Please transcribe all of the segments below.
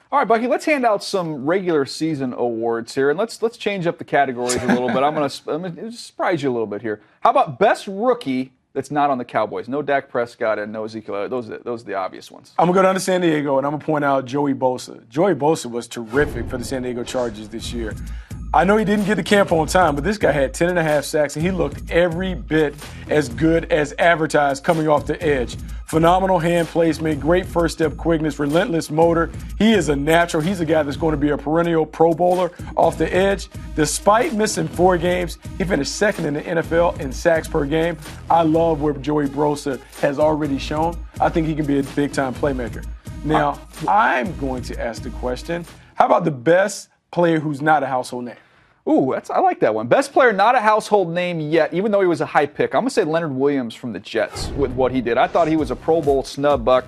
All right, Bucky, let's hand out some regular season awards here, and let's change up the categories a little bit. I'm gonna surprise you a little bit here. How about best rookie that's not on the Cowboys? No Dak Prescott and no Ezekiel. Those are the obvious ones. I'm going to go down to San Diego, and I'm going to point out Joey Bosa. Joey Bosa was terrific for the San Diego Chargers this year. I know he didn't get to camp on time, but this guy had 10.5 sacks, and he looked every bit as good as advertised coming off the edge. Phenomenal hand placement, great first step quickness, relentless motor. He is a natural. He's a guy that's going to be a perennial Pro Bowler off the edge. Despite missing 4 games, he finished second in the NFL in sacks per game. I love what Joey Bosa has already shown. I think he can be a big-time playmaker. Now, I'm going to ask the question, how about the best player who's not a household name? Ooh, I like that one. Best player, not a household name yet, even though he was a high pick. I'm going to say Leonard Williams from the Jets with what he did. I thought he was a Pro Bowl snub, Buck,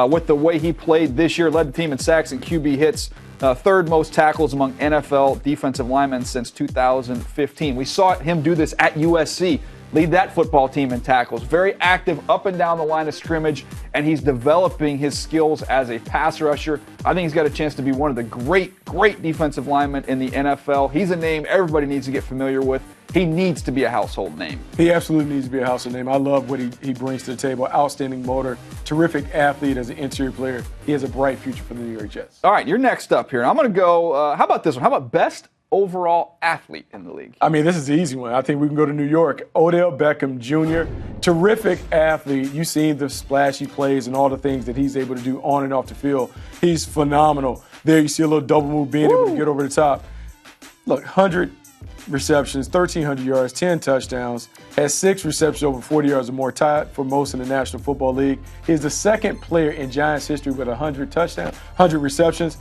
with the way he played this year. Led the team in sacks and QB hits. Third most tackles among NFL defensive linemen since 2015. We saw him do this at USC. Lead that football team in tackles. Very active up and down the line of scrimmage, and he's developing his skills as a pass rusher. I think he's got a chance to be one of the great defensive linemen in the NFL. He's a name everybody needs to get familiar with. He needs to be a household name. He absolutely needs to be a household name. I love what he brings to the table. Outstanding motor, terrific athlete as an interior player. He has a bright future for the New York Jets. All right, you're next up here. I'm going to go, how about this one? How about best overall athlete in the league? I mean, this is the easy one. I think we can go to New York. Odell Beckham Jr., terrific athlete. You've seen the splashy plays and all the things that he's able to do on and off the field. He's phenomenal. There you see a little double move being able to get over the top. Look, 100 receptions, 1,300 yards, 10 touchdowns, has 6 receptions over 40 yards or more, tied for most in the National Football League. He's the second player in Giants history with 100 touchdowns, 100 receptions.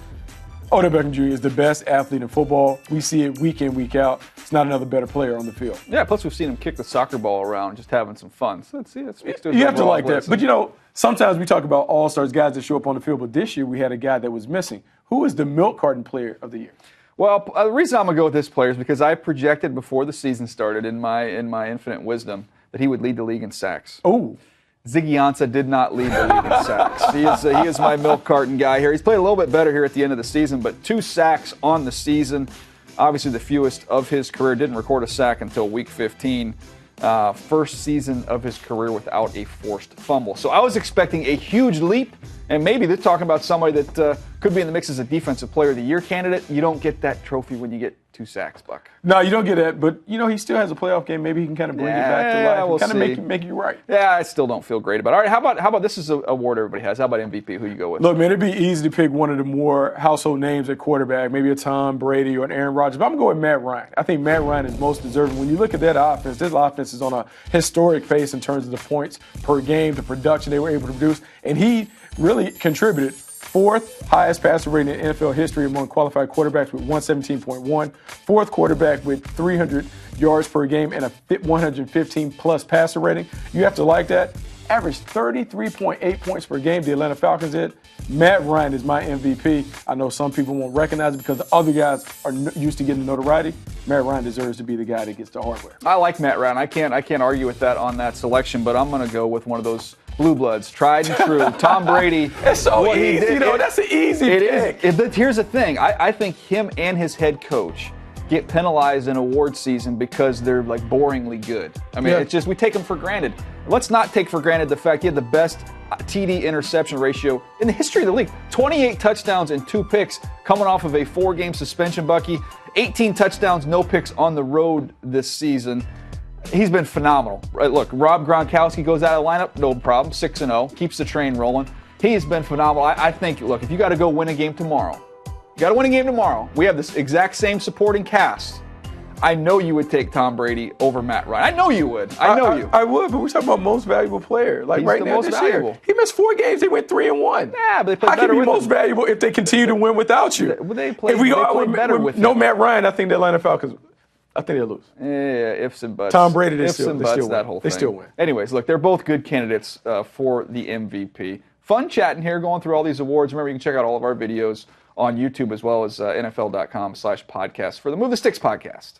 Odell Beckham Jr. is the best athlete in football. We see it week in, week out. It's not another better player on the field. Yeah, plus we've seen him kick the soccer ball around, just having some fun. So that speaks to his You have to like blessing. that. But, you know, sometimes we talk about all-stars, guys that show up on the field, but this year we had a guy that was missing. Who is the milk carton player of the year? Well, the reason I'm going to go with this player is because I projected before the season started in my infinite wisdom that he would lead the league in sacks. Oh. Ziggy Ansah did not lead the league in sacks. He is my milk carton guy here. He's played a little bit better here at the end of the season, but 2 sacks on the season. Obviously the fewest of his career. Didn't record a sack until week 15. First season of his career without a forced fumble. So I was expecting a huge leap, and maybe they're talking about somebody that could be in the mix as a Defensive Player of the Year candidate. You don't get that trophy when you get 2 sacks, Buck. No, you don't get that, but, you know, he still has a playoff game. Maybe he can kind of bring it back to life and kind of make you right. Yeah, I still don't feel great about it. All right, how about this is an award everybody has. How about MVP? Who you go with? Look, man, it'd be easy to pick one of the more household names at quarterback, maybe a Tom Brady or an Aaron Rodgers, but I'm going to go with Matt Ryan. I think Matt Ryan is most deserving. When you look at that offense, this offense is on a historic pace in terms of the points per game, the production they were able to produce, and he really contributed. 4th highest passer rating in NFL history among qualified quarterbacks with 117.1. 4th quarterback with 300 yards per game and a 115-plus passer rating. You have to like that. Averaged 33.8 points per game, the Atlanta Falcons did. Matt Ryan is my MVP. I know some people won't recognize it because the other guys are used to getting notoriety. Matt Ryan deserves to be the guy that gets the hardware. I like Matt Ryan. I can't argue with that on that selection, but I'm going to go with one of those blue bloods, tried and true. Tom Brady. It's so easy, that's an easy pick. Here's the thing. I think him and his head coach get penalized in award season because they're like boringly good. I mean, It's just we take them for granted. Let's not take for granted the fact he had the best TD interception ratio in the history of the league. 28 touchdowns and 2 picks coming off of a 4-game suspension, Bucky. 18 touchdowns, no picks on the road this season. He's been phenomenal. Right, look, Rob Gronkowski goes out of the lineup, no problem, 6-0, keeps the train rolling. He's been phenomenal. I think, look, if you got to go win a game tomorrow, we have this exact same supporting cast. I know you would take Tom Brady over Matt Ryan. I know you would. I would, but we're talking about most valuable player. Like He's right the now most this valuable. year, he missed 4 games. They went 3-1. Yeah, but they played How better can with be most him. valuable if they continue to win without you? They played better with no him. Matt Ryan, I think the Atlanta Falcons, I think they'll lose. Yeah, ifs and buts. Tom Brady, they ifs still and buts, win. that whole thing. They still win. Anyways, look, they're both good candidates for the MVP. Fun chatting here, going through all these awards. Remember, you can check out all of our videos on YouTube as well as NFL.com/podcast for the Move the Sticks podcast.